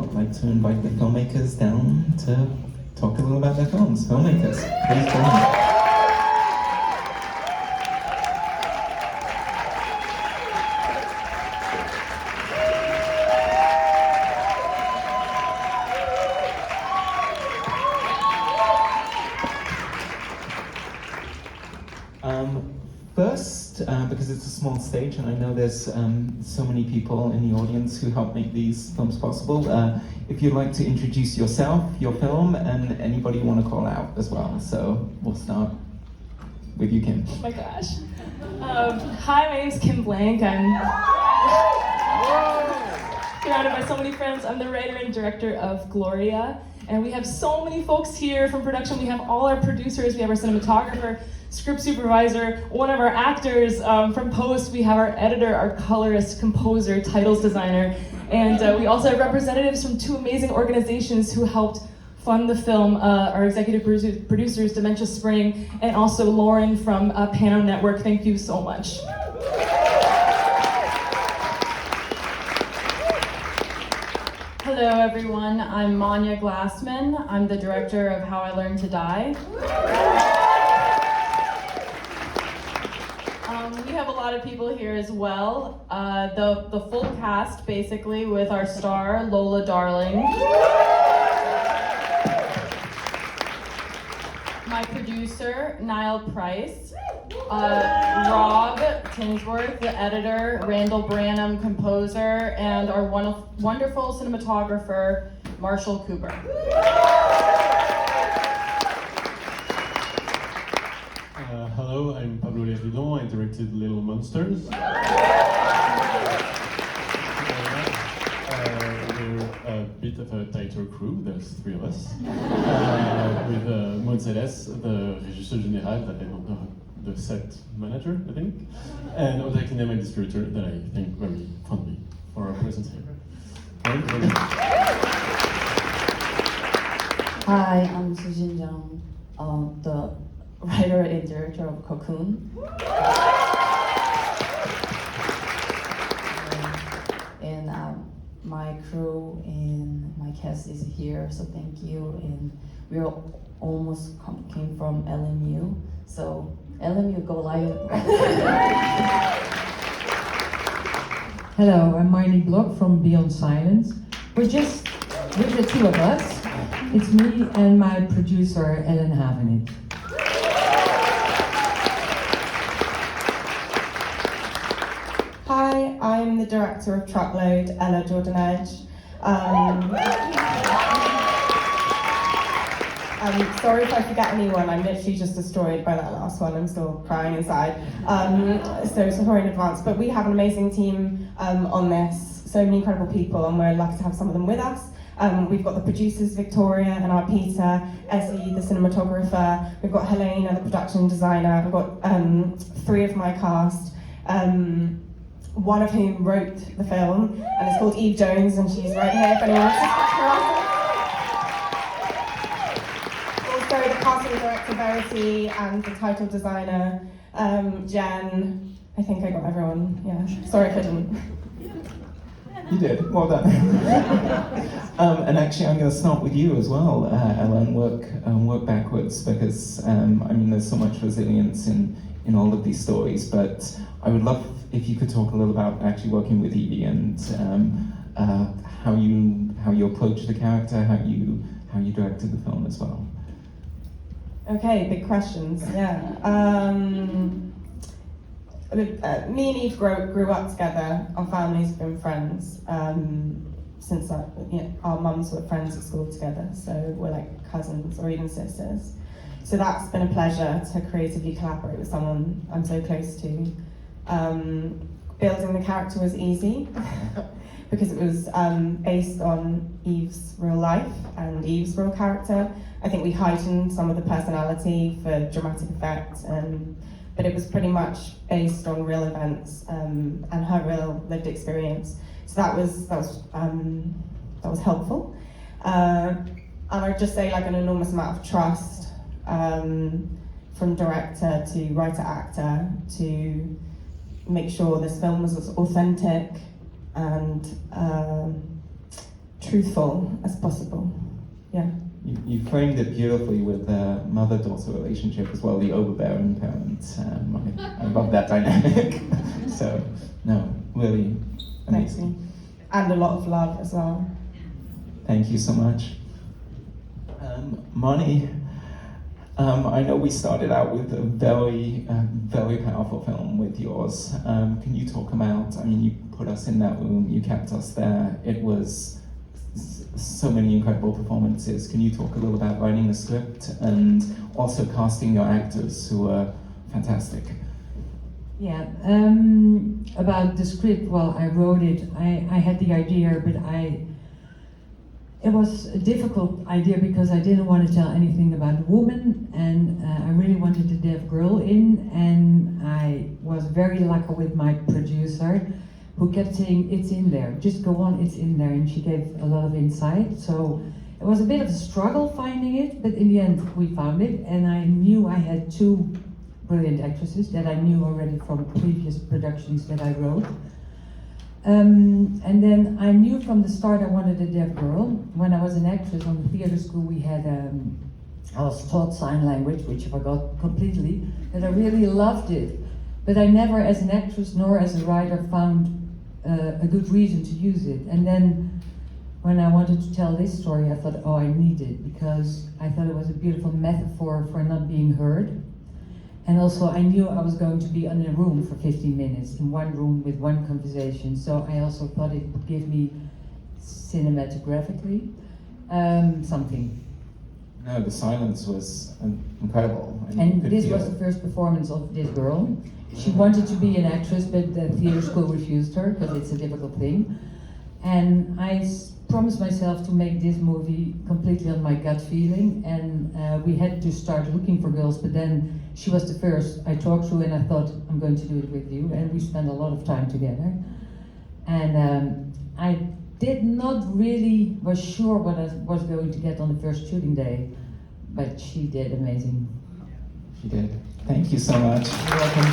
I'd like to invite the filmmakers down to talk a little about their films. Filmmakers, please join me. First, because it's a small stage and I know there's so many people in the audience who help make these films possible, if you'd like to introduce yourself, your film, and anybody you want to call out as well. So we'll start with you, Kim. Oh my gosh. Hi, my name's Kim-Myoung. I'm surrounded by so many friends. I'm the writer and director of Gloria. And we have so many folks here from production. We have all our producers, we have our cinematographer, script supervisor, one of our actors from post, we have our editor, our colorist, composer, titles designer, and we also have representatives from two amazing organizations who helped fund the film, our executive producers, Dementia Spring, and also Lauren from Pano Network. Thank you so much. Hello everyone, I'm Manya Glassman. I'm the director of How I Learned to Die. We have a lot of people here as well. The full cast, basically, with our star, Lola Darling. My producer, Niall Price. Rob Tinsworth, the editor, Randall Branham, composer, and our wonderful cinematographer, Marshall Cooper. Hello, I'm Pablo Leridon. I directed Little Monsters. We're a bit of a tighter crew, there's three of us. With Maud Zeles, the Régisseur Général, the set manager, I think, and Oda Kinema distributor that I think very fondly for our presence here. Thank you very much. Hi, I'm Sujin Jung, the writer and director of Cocoon. And my crew and my cast is here, so thank you. And we almost came from LMU, so LMU go live. Hello, I'm Marnie Blok from Beyond Silence. We're the two of us. It's me and my producer, Havenith. Hi, I'm the director of Truckload, Ella Jordan Edge. Sorry if I forget anyone, I'm literally just destroyed by that last one. I'm still crying inside. So sorry in advance, but we have an amazing team on this, so many incredible people, and we're lucky to have some of them with us. We've got the producers, Victoria and our Peter, Essie, the cinematographer, we've got Helena, the production designer, we've got three of my cast, one of whom wrote the film, and it's called Eve Jones, and she's right here if anyone wants to catch her up. Also the casting director, Verity, and the title designer, Jen. I think I got everyone, yeah. Sorry if I didn't. You did, well done. And actually, I'm going to start with you as well, Ella, and work backwards, because I mean, there's so much resilience in all of these stories. But I would love if you could talk a little about actually working with Evie and how you approach the character, how you directed the film as well. Okay, big questions. Yeah. Me and Eve grew up together. Our families have been friends since our mums were friends at school together, so we're like cousins or even sisters. So that's been a pleasure to creatively collaborate with someone I'm so close to. Building the character was easy because it was based on Eve's real life and Eve's real character. I think we heightened some of the personality for dramatic effect, but it was pretty much based on real events and her real lived experience. So that was helpful. And I'd just say like an enormous amount of trust from director to writer actor to make sure this film was authentic and truthful as possible. Yeah. You framed it beautifully with the mother-daughter relationship as well, the overbearing parent. I love that dynamic. So, no, really Thank amazing. you. And a lot of love as well. Thank you so much. Marnie, I know we started out with a very powerful film with yours. Can you talk about, I mean, you put us in that room, you kept us there. It was so many incredible performances. Can you talk a little about writing the script and also casting your actors who are fantastic? Yeah, about the script, well, I wrote it, I had the idea, but it was a difficult idea because I didn't want to tell anything about a woman, and I really wanted a deaf girl in, and I was very lucky with my producer, who kept saying, it's in there, just go on, it's in there, and she gave a lot of insight. So it was a bit of a struggle finding it, but in the end we found it, and I knew I had two brilliant actresses that I knew already from previous productions that I wrote. And then I knew from the start I wanted a deaf girl. When I was an actress on the theater school, we had, I was taught sign language, which I forgot completely, but I really loved it. But I never, as an actress nor as a writer, found a good reason to use it. And then when I wanted to tell this story, I thought, oh, I need it, because I thought it was a beautiful metaphor for not being heard. And also I knew I was going to be in a room for 15 minutes, in one room with one conversation. So I also thought it would give me cinematographically something. No, the silence was incredible. And this was the first performance of this girl. She wanted to be an actress, but the theater school refused her because it's a difficult thing. And I promised myself to make this movie completely on my gut feeling, and we had to start looking for girls, but then she was the first I talked to, and I thought, I'm going to do it with you, and we spent a lot of time together. And I did not really was sure what I was going to get on the first shooting day, but she did amazing. She did. Thank you so much. You're welcome.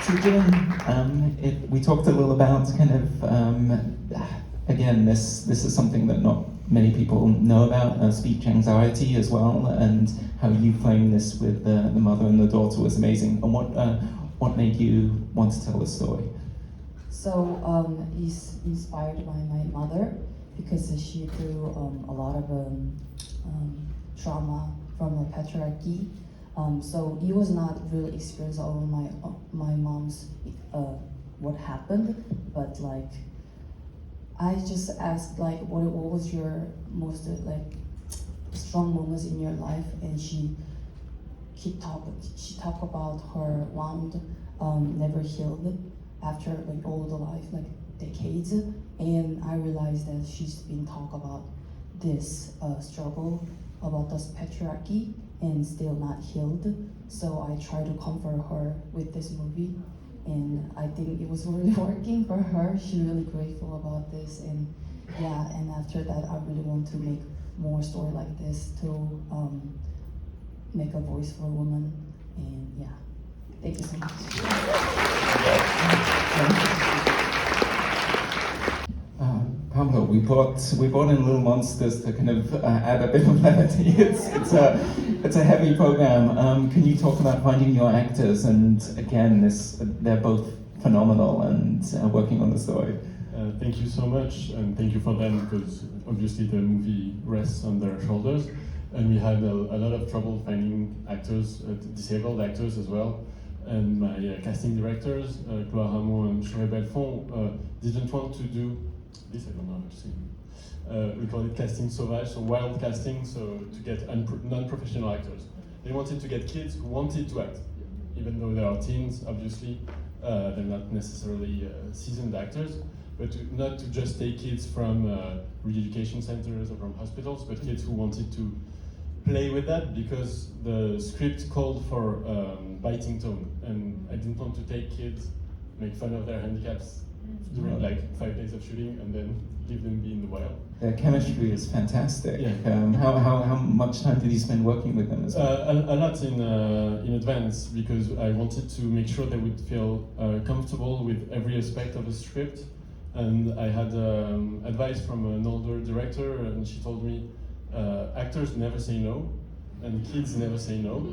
Sujin, we talked a little about kind of, again, this is something that not many people know about, speech anxiety as well, and how you framed this with the mother and the daughter was amazing. And what made you want to tell the story? So he's inspired by my mother because she threw a lot of trauma from the patriarchy. So it was not really experience over my mom's what happened, but like I just asked like what was your most like strong moments in your life, and she talked about her wound never healed after like all the life, like decades, and I realized that she's been talking about this struggle about this patriarchy and still not healed. So I try to comfort her with this movie, and I think it was really working for her. She's really grateful about this, and yeah, and after that I really want to make more story like this to make a voice for women, and yeah, thank you so much. Pamela, we brought in Little Monsters to kind of add a bit of levity. It's a heavy program. Can you talk about finding your actors? And again, they're both phenomenal and working on the story. Thank you so much, and thank you for them, because obviously the movie rests on their shoulders, and we had a lot of trouble finding actors, disabled actors as well. And my casting directors, Chloé Ramon and Chloé Belfond, didn't want to do this. I don't know how to say. We call it casting sauvage, so wild casting, so to get non-professional actors. They wanted to get kids who wanted to act, even though they are teens, obviously. They're not necessarily seasoned actors, but not to just take kids from re-education centers or from hospitals, but kids who wanted to play with that, because the script called for biting tone, and I didn't want to take kids, make fun of their handicaps during like 5 days of shooting, and then leave them be in the wild. Their chemistry is fantastic. Yeah. How much time did you spend working with them as well? A lot in advance, because I wanted to make sure they would feel comfortable with every aspect of the script, And I had advice from an older director, and she told me, actors never say no, and kids never say no.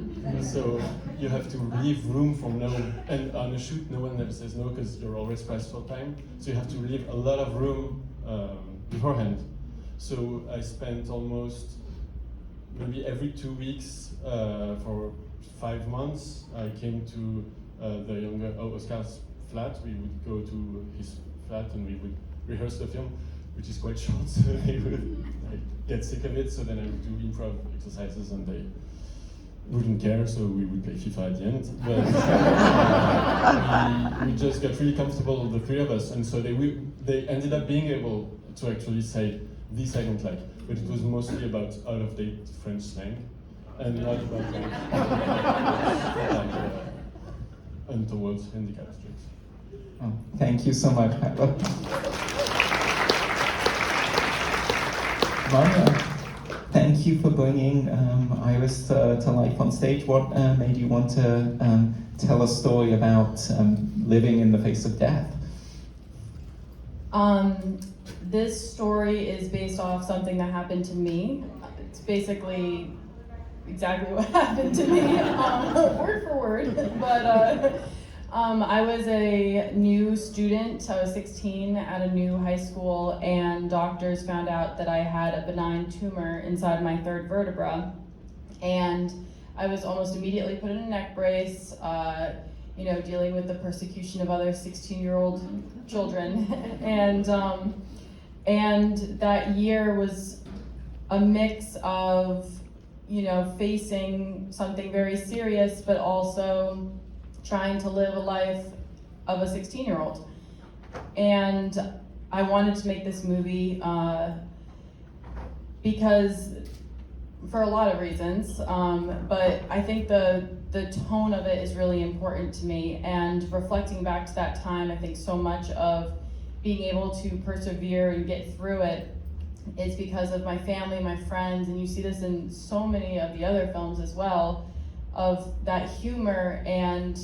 So you have to leave room for no. And on a shoot, no one ever says no because you're always pressed for time. So you have to leave a lot of room beforehand. So I spent almost maybe every 2 weeks for 5 months. I came to the younger Oscar's flat. We would go to his flat and we would rehearse the film, which is quite short, so they would get sick of it. So then I would do improv exercises and they wouldn't care, so we would play FIFA at the end. But we just got really comfortable, the three of us, and so they ended up being able to actually say, this I don't like, but it was mostly about out-of-date French slang, and not about untoward handicap jokes. Oh, thank you so much, Maria, thank you for bringing Iris to life on stage. What made you want to tell a story about living in the face of death? This story is based off something that happened to me. It's basically exactly what happened to me, word for word. But I was a new student. I was 16 at a new high school, and doctors found out that I had a benign tumor inside my third vertebra. And I was almost immediately put in a neck brace, dealing with the persecution of other 16-year-old children. And that year was a mix of, facing something very serious, but also trying to live a life of a 16-year-old. And I wanted to make this movie because, for a lot of reasons, but I think the tone of it is really important to me. And reflecting back to that time, I think so much of being able to persevere and get through it is because of my family, my friends, and you see this in so many of the other films as well, of that humor and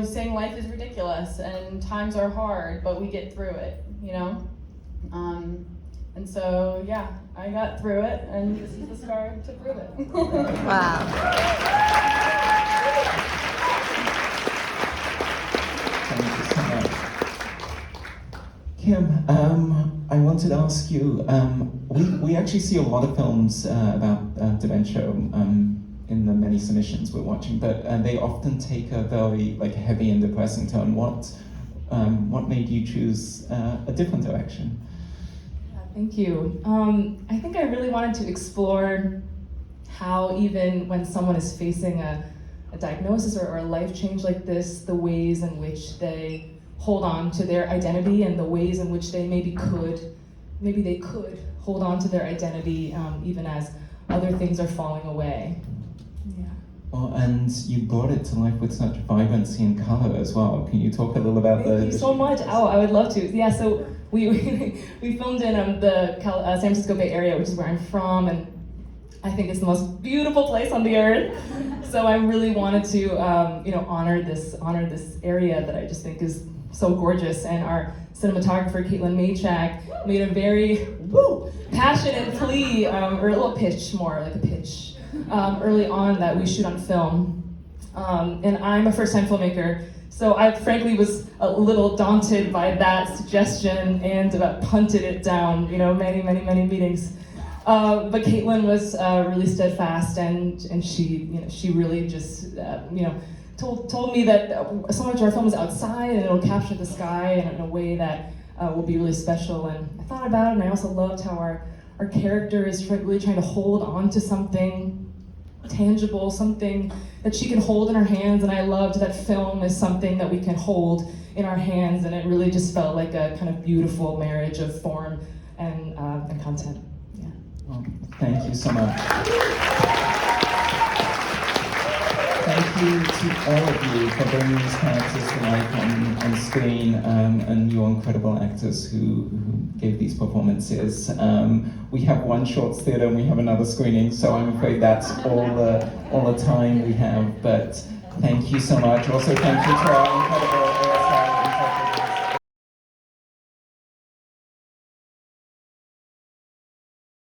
saying life is ridiculous and times are hard, but we get through it, and so yeah, I got through it, and this is the scar to prove it. Wow. Thank you so much. Kim, I wanted to ask you, we actually see a lot of films about dementia in the many submissions we're watching, but they often take a very heavy and depressing tone. What made you choose a different direction? Thank you. I think I really wanted to explore how even when someone is facing a diagnosis or a life change like this, the ways in which they hold on to their identity and the ways in which they maybe they could hold on to their identity even as other things are falling away. Yeah. Well, and you brought it to life with such vibrancy and color as well. Can you talk a little about Thank you so much. Oh, I would love to. Yeah, so we filmed in the San Francisco Bay Area, which is where I'm from, and I think it's the most beautiful place on the earth. So I really wanted to honor this area that I just think is so gorgeous. And our cinematographer Caitlin Maychak made a very passionate plea, or a little pitch, more like a pitch, early on that we shoot on film. And I'm a first-time filmmaker, so I frankly was a little daunted by that suggestion and punted it down, many meetings. But Caitlin was really steadfast, and she really just told me that so much of our film is outside and it'll capture the sky in a way that will be really special. And I thought about it, and I also loved how our character is really trying to hold on to something tangible, something that she can hold in her hands, and I loved that film is something that we can hold in our hands, and it really just felt like a kind of beautiful marriage of form and content. Yeah. Well, thank you so much. Thank you to all of you for bringing these characters to life on screen, and you incredible actors who gave these performances. We have one short theatre and we have another screening, so I'm afraid that's all the time we have. But thank you so much. Also, thank you to our incredible